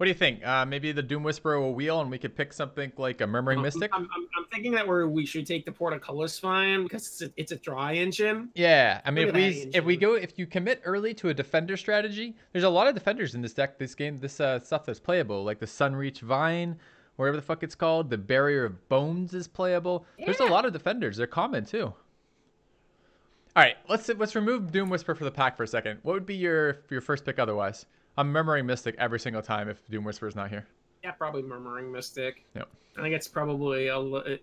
What do you think? Maybe the Doom Whisperer will wheel and we could pick something like a Murmuring Mystic? I'm thinking that we should take the Portcullis Spine because it's a dry engine. Yeah, I mean, Look at that engine. if you commit early to a defender strategy, there's a lot of defenders in this deck, this game, this stuff that's playable, like the Sunreach Vine, whatever the fuck it's called. The Barrier of Bones is playable. Yeah. There's a lot of defenders. They're common too. All right, let's remove Doom Whisper for the pack for a second. What would be your first pick otherwise? I'm Murmuring Mystic every single time if Doom Whisper is not here. Yeah, probably Murmuring Mystic. Yep. I think it's probably I would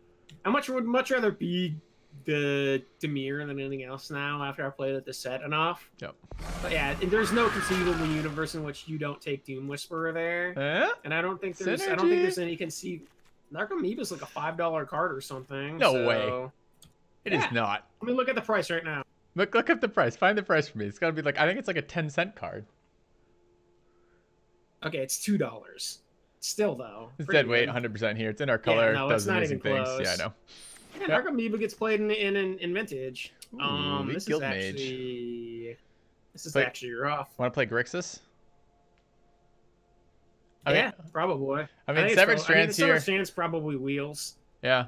much rather be the Demir than anything else now after I've played the set enough. Yep. But yeah, there's no conceivable universe in which you don't take Doom Whisperer there. And I don't think there's any conceivable. Narcomoeba's like a $5 card or something. No way. It is not. Let me look at the price right now. Look up the price. Find the price for me. It's gotta be like, I think it's like a 10-cent card. Okay, it's $2. Still though. It's dead weight, 100% here. It's in our color. Yeah, no, it does it's not amazing even things. close. Yeah, I know. Yeah, Narcomoeba gets played in Vintage. Ooh, This is actually actually rough. Want to play Grixis? Yeah, probably. I mean, Severed Strands here. Severed Strands probably wheels. Yeah.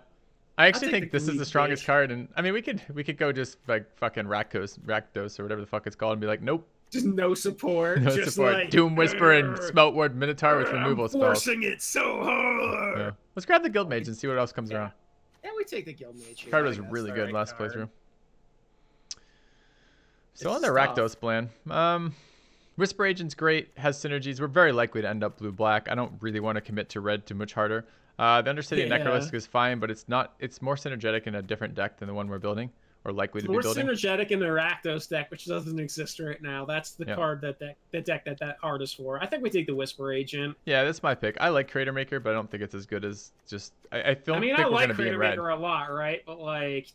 I actually think this is the strongest card, and I mean, we could go just like fucking Rakdos or whatever the fuck it's called, and be like, nope. Just no support. No just support. Like, Doom Whisper and Smeltward Minotaur with removal spells. Forcing it so hard. Yeah. Let's grab the Guild Mage and see what else comes around. Yeah, we take the Guild Mage here. Card was really good last playthrough. Still on the Rakdos plan. Whisper Agent's great, has synergies. We're very likely to end up blue-black. I don't really want to commit to red too much harder. The Undercity Necrolistic is fine, but it's more synergetic in a different deck than the one we're building, or likely to be building. More synergetic in the Rakdos deck, which doesn't exist right now. That's the card that card is for. I think we take the Whisper Agent. Yeah, that's my pick. I like Crater Maker, but I don't think it's as good as just. I think we're I like gonna be in Crater red. Maker a lot, right? But like,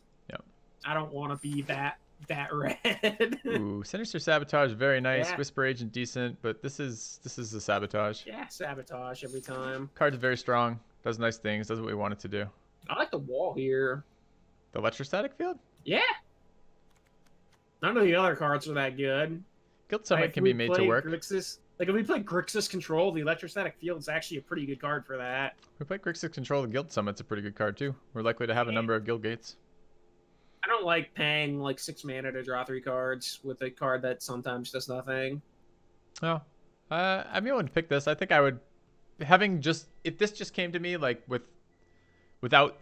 I don't want to be that red. Ooh, Sinister Sabotage, very nice. Yeah. Whisper Agent, decent, but this is the Sabotage. Yeah, Sabotage every time. Card's very strong. Does nice things. Does what we want it to do. I like the wall here. The Electrostatic Field? Yeah. None of the other cards are that good. Guild Summit can be made to work. Grixis, like if we play Grixis Control, the Electrostatic Field is actually a pretty good card for that. If we play Grixis Control, the Guild Summit's a pretty good card too. We're likely to have a number of Guild Gates. I don't like paying like 6 mana to draw 3 cards with a card that sometimes does nothing. Oh, I'm willing to pick this. I think I would, if this just came to me like without,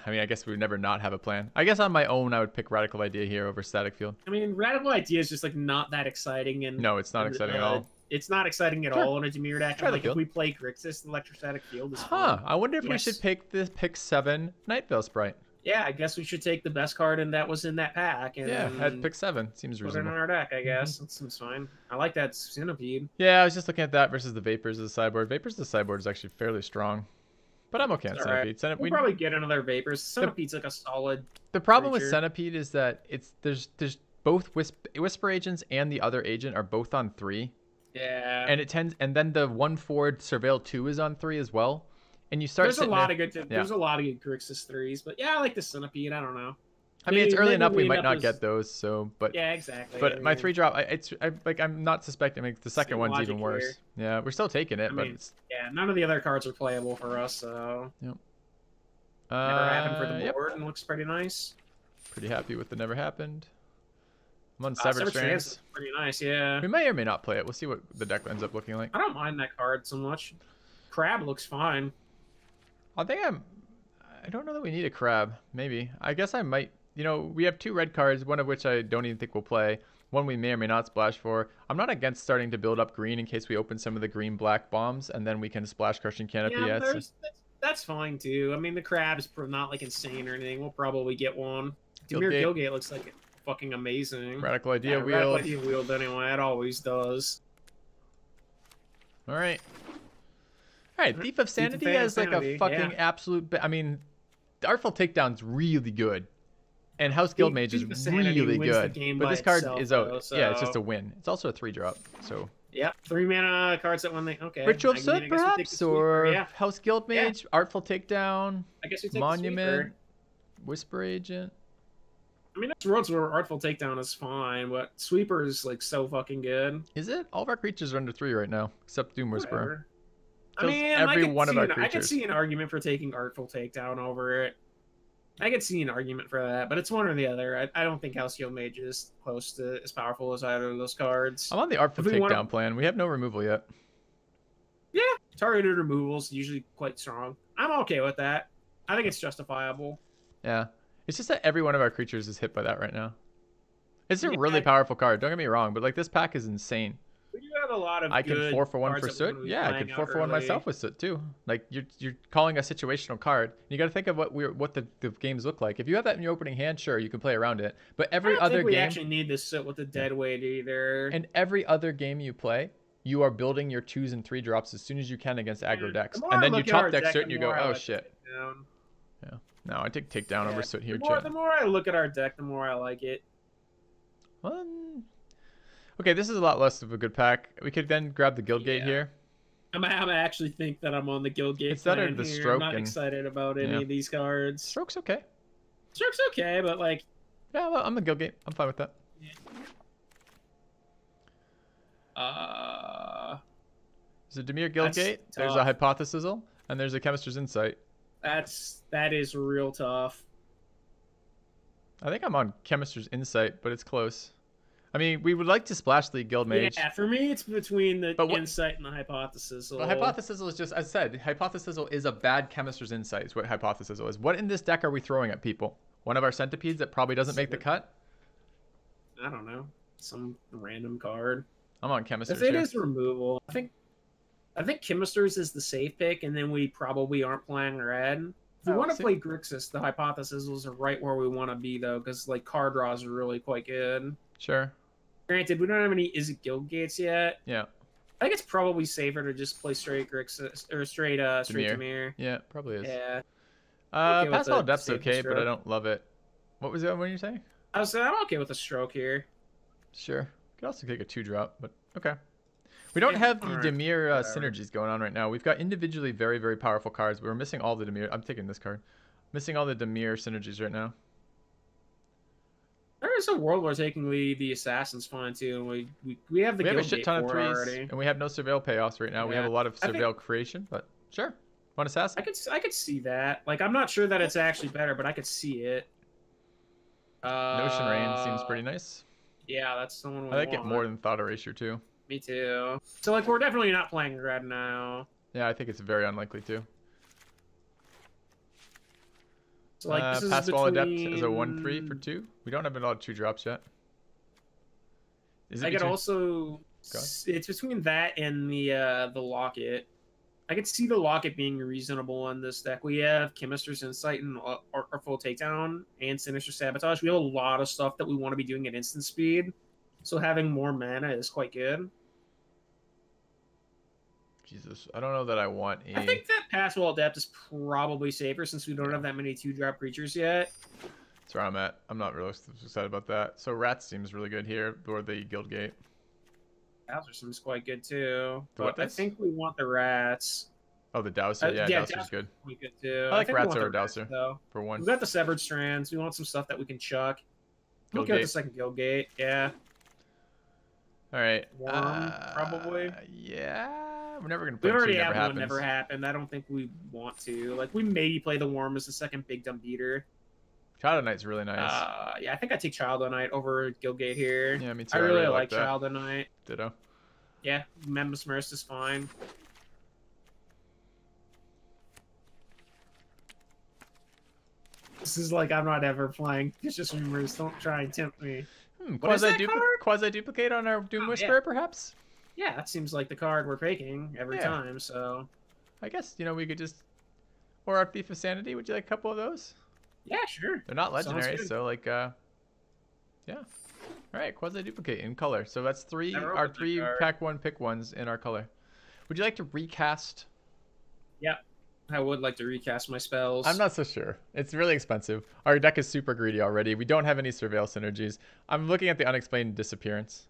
I mean, I guess we would never not have a plan. I guess on my own, I would pick Radical Idea here over Static Field. I mean, Radical Idea is just like not that exciting, and no, it's not exciting at all. It's not exciting at all in a Demir deck. Like if we play Grixis, the Electrostatic Field is fun. I wonder if we should pick 7 Night Veil Sprite. Yeah, I guess we should take the best card that was in that pack. And I'd pick 7. Seems reasonable. Put it in our deck, I guess. That seems fine. I like that Centipede. Yeah, I was just looking at that versus the Vapors of the sideboard. Vapors of the sideboard is actually fairly strong. But I'm okay on Centipede. Right. We'll probably get another Vapors. Centipede's like a solid The problem with Centipede is that there's both Whisper Agents and the other agent are both on 3. Yeah. And then the 1/4 Surveil 2 is on 3 as well. And you start. There's a lot of good Grixis 3s, but yeah, I like the Centipede. I don't know. I mean, it's early enough we might not get those. So, but yeah, exactly. But my 3-drop, I'm not suspecting. I mean, the second one's even worse. Yeah, we're still taking it, but it's. Yeah, none of the other cards are playable for us, so. Yep. Never happened for the board and looks pretty nice. Pretty happy with the Never Happened. I'm on Severed Strands. Pretty nice, yeah. We may or may not play it. We'll see what the deck ends up looking like. I don't mind that card so much. Crab looks fine. I don't know that we need a Crab. Maybe. I guess I might. We have 2 red cards, one of which I don't even think we'll play. One we may or may not splash for. I'm not against starting to build up green in case we open some of the green-black bombs, and then we can splash Crushing Canopy. Yeah, that's fine, too. I mean, the Crab's not, like, insane or anything. We'll probably get one. Demir Guildgate looks like fucking amazing. Radical Idea wheeled. Radical Idea wheeled anyway. It always does. All right. All right, Thief of Sanity has like a fucking absolute. I mean, the Artful Takedown's really good, and House Guild Mage is really good. But this card is yeah, it's just a win. It's also a 3-drop, so. Yeah, 3 mana cards that when they Ritual of Soot, perhaps, or House Guild Mage, Artful Takedown. I guess we take Monument, Whisper Agent. I mean, there's worlds where Artful Takedown is fine, but Sweeper is like so fucking good. Is it? All of our creatures are under 3 right now, except Doom Whisperer. Kills every one of our creatures. I could see an argument for taking Artful Takedown over it. I could see an argument for that, but it's one or the other. I don't think House Guild Mage is close to as powerful as either of those cards. I'm on the Artful Takedown plan. We have no removal yet. Yeah, targeted removals usually quite strong. I'm okay with that. I think it's justifiable. Yeah, it's just that every one of our creatures is hit by that right now. It's a really powerful card. Don't get me wrong, but like this pack is insane. We do have a lot of. I can 4-for-1 for Soot. Yeah, I can 4-for-1 myself with Soot too. Like you're calling a situational card. You got to think of what the games look like. If you have that in your opening hand, sure, you can play around it. But every other game, we actually need this Soot with the dead weight either. And every other game you play, you are building your 2s and 3 drops as soon as you can against aggro decks, and then you top deck Soot and you go, oh shit. Yeah. No, I take Takedown over Soot here. The more I look at our deck, the more I like it. Okay, this is a lot less of a good pack. We could then grab the Guildgate here. I'm actually think that I'm on the Guildgate. It's that or the Stroke. I'm not excited about any of these cards. Stroke's okay. Stroke's okay, but like. Yeah, well, I'm the Guildgate. I'm fine with that. There's a Dimir Guildgate. There's a Hypothesizzle, and there's a Chemist's Insight. That is real tough. I think I'm on Chemist's Insight, but it's close. I mean, we would like to splash the Guild Mage. Yeah, for me, it's between the Insight and the Hypothesizzle. But Hypothesizzle is just, as I said, Hypothesizzle is a bad Chemist's Insight, is what Hypothesizzle is. What in this deck are we throwing at people? One of our Centipedes that probably doesn't make the cut? I don't know. Some random card. I'm on Chemist's. If it is removal, I think Chemist's is the safe pick, and then we probably aren't playing red. If we want to play Grixis, the Hypothesizzles are right where we want to be, though, because like card draws are really quite good. Sure. Granted, we don't have any Guildgates yet. Yeah. I think it's probably safer to just play straight Grixis or straight Dimir. Yeah, probably is. Yeah. Pass Wall of Depth's okay, but I don't love it. What was that? What you saying? I'm okay with a Stroke here. Sure. Could also take a 2-drop, but okay. We don't have the Dimir synergies going on right now. We've got individually very, very powerful cards, but we're missing all the Dimir. I'm taking this card. Missing all the Dimir synergies right now. There is a world where taking the Assassin's fine too. We have the. We have a shit ton of 3s, already. And we have no Surveil payoffs right now. Yeah. We have a lot of Surveil creation, but sure. Want Assassin? I could see that. Like, I'm not sure that it's actually better, but I could see it. Notion Rain seems pretty nice. Yeah, that's the one. I like it more than Thought Erasure too. Me too. So like, we're definitely not playing red now. Yeah, I think it's very unlikely too. So like, this Pass Wall Adept is a 1/3 for 2. We don't have a lot of 2-drops yet. Is it? I could also. It's between that and the Locket. I could see the Locket being reasonable on this deck. We have Chemist's Insight and Artful Takedown and Sinister Sabotage. We have a lot of stuff that we want to be doing at instant speed. So having more mana is quite good. Jesus, I don't know that I want a... I think that Pass Wall Adept is probably safer since we don't have that many 2-drop creatures yet. That's where I'm at. I'm not really excited about that. So Rats seems really good here, or the Guildgate. Dowser seems quite good too. But I think we want the Rats. Oh, the Dowser? Yeah, Dowser's good. Good too. I like Rats over Dowser, for 1. We've got the Severed Strands. We want some stuff that we can chuck. We'll get the second Guildgate. Yeah. All right. Worm, probably. Yeah. We're never going to play We already have one never happened. I don't think we want to. Like, we maybe play the Worm as the second big dumb beater. Child of Night's really nice. Yeah, I think I take Child of Night over Guildgate here. Yeah, me too. I really like Child of Night. Ditto. Yeah, Membus Merst is fine. This is like, I'm not ever playing Vicious Rumors. Don't try and tempt me. Quasi-duplicate on our Doom Whisperer, perhaps? Yeah, that seems like the card we're picking every time, so... I guess, we could just... Or our Thief of Sanity, would you like a couple of those? Yeah, sure. They're not legendary, so, like, yeah. Alright, Quasi-duplicate in color. So that's our 3 pack 1 pick 1s in our color. Would you like to recast? Yeah, I would like to recast my spells. I'm not so sure. It's really expensive. Our deck is super greedy already. We don't have any Surveil synergies. I'm looking at the Unexplained Disappearance.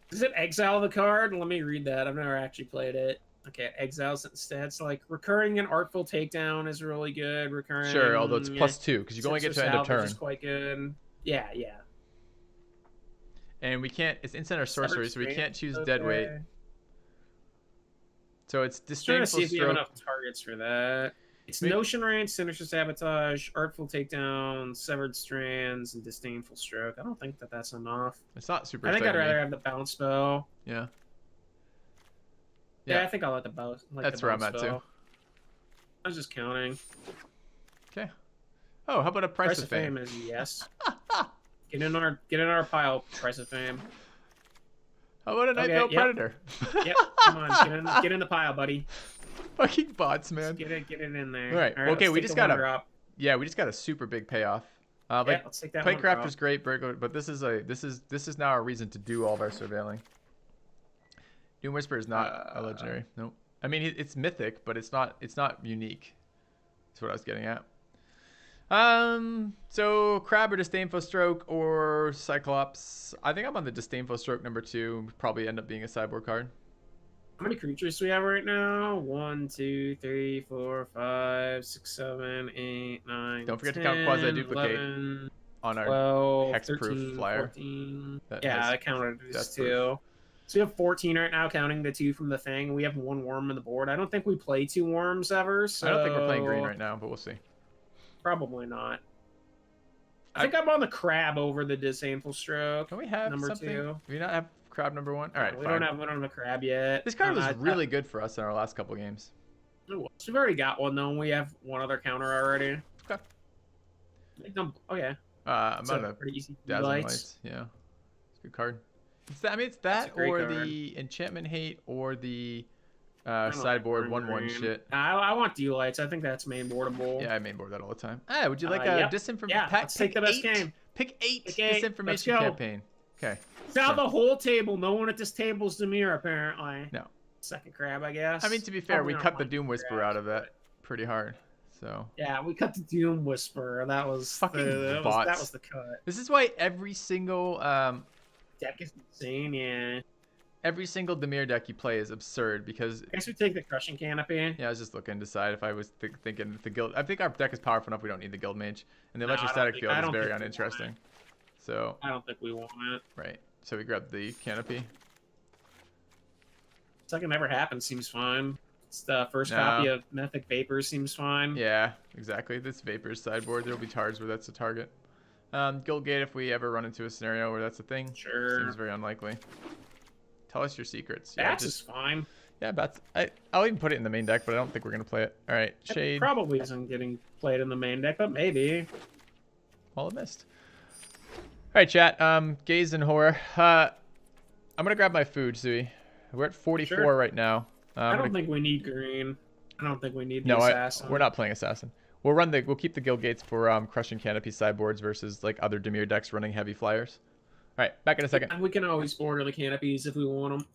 Does it exile the card? Let me read that. I've never actually played it. Okay, exiles instead. So like recurring and Artful Takedown is really good. Recurring. Sure, although it's +2 because you only get to end of turn. Is quite good. Yeah, yeah. And we can't, it's instant or sorcery, so we can't choose okay. dead weight. So it's Trying to disdainful see if we have stroke. enough targets for that. It's Notion Range, Sinister Sabotage, Artful Takedown, Severed Strands, and Disdainful Stroke. I don't think that's enough. It's not super I think I'd exciting to me. rather have the Bounce Spell. Yeah. Yeah, I think I'll let the bounce. That's where I'm at too. I was just counting. Okay. Oh, how about a Price of Fame? Is yes. Get in our pile, Price of Fame. How about a Nightbell Predator? Yep, come on, get in the pile, buddy. Fucking bots, man. Just get it in there. All right. Okay, we just got a. Yeah, we just got a super big payoff. Like, let's take that Platecrafter's great, but this is now our reason to do all of our surveilling. Doom Whisper is not a legendary. Nope. I mean, it's mythic, but it's not unique. That's what I was getting at. So Crab or Disdainful Stroke or Cyclops. I think I'm on the Disdainful Stroke number 2. Probably end up being a sideboard card. How many creatures do we have right now? 1, 2, 3, 4, 5, 6, 7, 8, 9. Don't forget 10, to count quasi duplicate 11, on our 12, hexproof 13, flyer. 14. Yeah, I counted these 2. So we have 14 right now, counting the 2 from the thing. We have 1 worm on the board. I don't think we play 2 worms ever. So... I don't think we're playing green right now, but we'll see. Probably not. I think I'm on the Crab over the Disdainful Stroke. Can we have number something? 2? Do we not have Crab number 1? All right, we fine. don't have a Crab yet. This card was really good for us in our last couple games. We've already got one though. We have one other counter already. Okay. Okay. I'm on a pretty easy Dazzling Lights. Yeah, it's a good card. It's that or card. The Enchantment Hate or the sideboard 1/1 shit. I want D-Lights. I think that's mainboardable. Yeah, I mainboard that all the time. Hey, would you like a disinformation? Yeah, let's take the best game. Pick 8 disinformation campaign. Okay. Now the whole table. No one at this table is Demir, apparently. No. Second Crab, I guess. I mean, to be fair, we cut the Doom Whisper out of that pretty hard. So. Yeah, we cut the Doom Whisper. That was fucking bots. That was the cut. This is why every single deck is insane. Yeah. Every single Demir deck you play is absurd because. I guess we take the Crushing Canopy. Yeah, I was just looking to decide if I was thinking if the guild. I think our deck is powerful enough. We don't need the Guild Mage, and the electrostatic field is very uninteresting. So. I don't think we want it. Right. So we grab the Canopy. Second Never Happened seems fine. It's the first copy of Mythic Vapors seems fine. Yeah, exactly. This Vapors sideboard. There'll be cards where that's a target. Guild Gate if we ever run into a scenario where that's a thing. Sure. Seems very unlikely. Tell us your secrets. Bats is fine. Yeah, Bats. I'll even put it in the main deck, but I don't think we're going to play it. All right, Shade. It probably isn't getting played in the main deck, but maybe. Well, it missed. All right, chat. Gaze and Horror. I'm going to grab my food, Sui. We're at 44 right now. I don't think we need green. I don't think we need the Assassin. We're not playing Assassin. We'll keep the Guild Gates for Crushing Canopy sideboards versus like other Demir decks running heavy flyers. All right, back in a second. And we can always border the Canopies if we want them.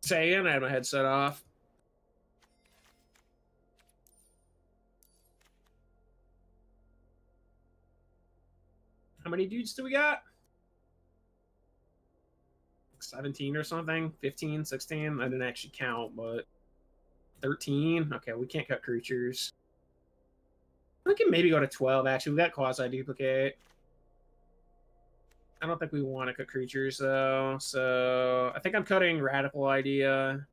Saying I had my headset off. How many dudes do we got? 17 or something? 15, 16? I didn't actually count, but 13? Okay, we can't cut creatures. We can maybe go to 12, actually. We got quasi-duplicate. I don't think we want to cut creatures, though. So I think I'm cutting Radical Idea.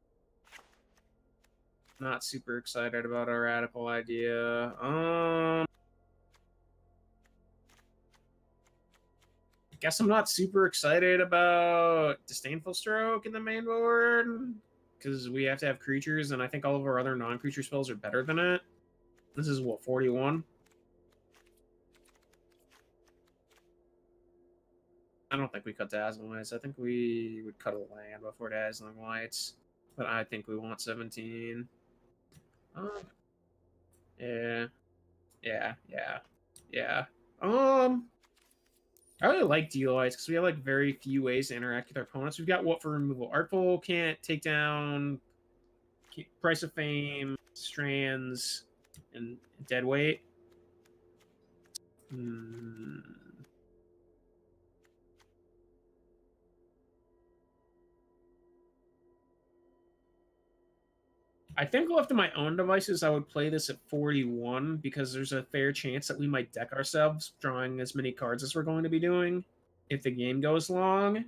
Not super excited about a Radical Idea. I guess I'm not super excited about Disdainful Stroke in the main board because we have to have creatures, and I think all of our other non-creature spells are better than it. This is what, 41? I don't think we cut Dazzling Lights. I think we would cut a land before Dazzling Lights. But I think we want 17. Yeah. I really like Dealites because we have like very few ways to interact with our opponents. We've got what for removal? Artful can't take down Price of Fame, Strands, and Deadweight. I think left to my own devices, I would play this at 41 because there's a fair chance that we might deck ourselves drawing as many cards as we're going to be doing if the game goes long.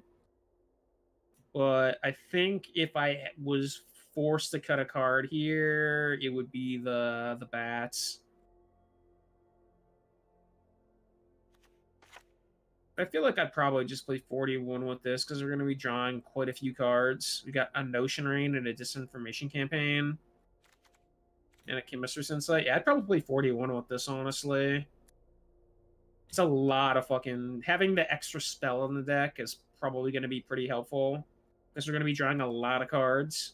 But I think if I was forced to cut a card here, it would be the bats. I feel like I'd probably just play 41 with this because we're going to be drawing quite a few cards. We got a Notion Rain and a Disinformation Campaign. And a Chemister's Insight. Yeah, I'd probably play 41 with this, honestly. It's a lot of fucking... Having the extra spell in the deck is probably going to be pretty helpful. Because we're going to be drawing a lot of cards.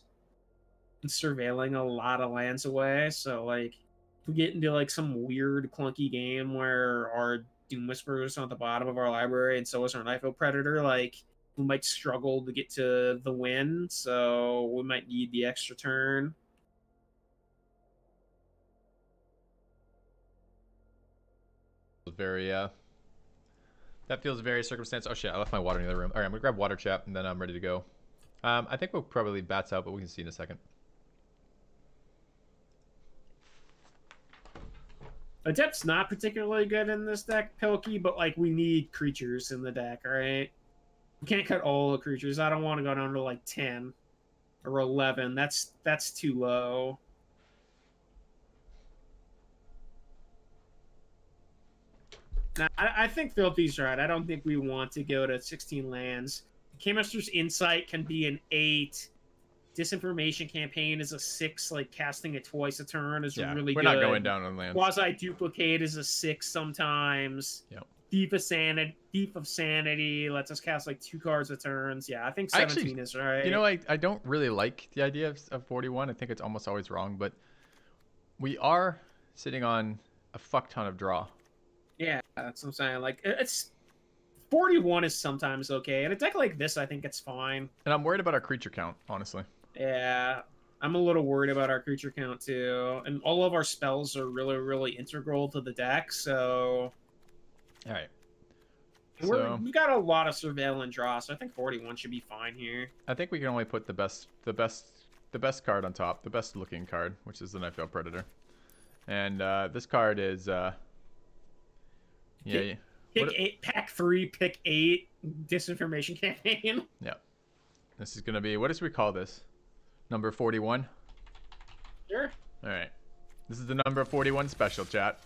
And surveilling a lot of lands away. So, like, if we get into, like, some weird, clunky game where our Doom Whisperers on the bottom of our library, and so is our Nightfield Predator. Like, we might struggle to get to the win, so we might need the extra turn. Very, that feels very circumstance. Oh shit, I left my water in the other room. All right, I'm gonna grab water chat, and then I'm ready to go. I think we'll probably bats out, but we can see in a second. Adept's not particularly good in this deck, Pilkey, but like we need creatures in the deck, right? We can't cut all the creatures. I don't want to go down to like 10 or 11. That's too low. Now, I think Filthy's right. I don't think we want to go to 16 lands. Chemister's Insight can be an 8. Disinformation Campaign is a 6, like casting it twice a turn is really good. We're not going down on lands. Quasi-Duplicate is a 6 sometimes. Yep. Thief of Sanity lets us cast like 2 cards a turns. Yeah, I think 17 is right. You know, I don't really like the idea of 41. I think it's almost always wrong, but we are sitting on a fuck ton of draw. Yeah, that's what I'm saying. Like, it's 41 is sometimes okay. In a deck like this, I think it's fine. And I'm worried about our creature count, honestly. Yeah, I'm a little worried about our creature count too. And all of our spells are really, really integral to the deck, so... All right. We got a lot of surveillance draw, so I think 41 should be fine here. I think we can only put the best card on top, the best looking card, which is the Nightfield Predator. And this card is... Pick 8, pack 3, pick 8, Disinformation Campaign. Yeah. This is going to be, what does we call this? Number 41? Sure. All right. This is the number 41 special, chat.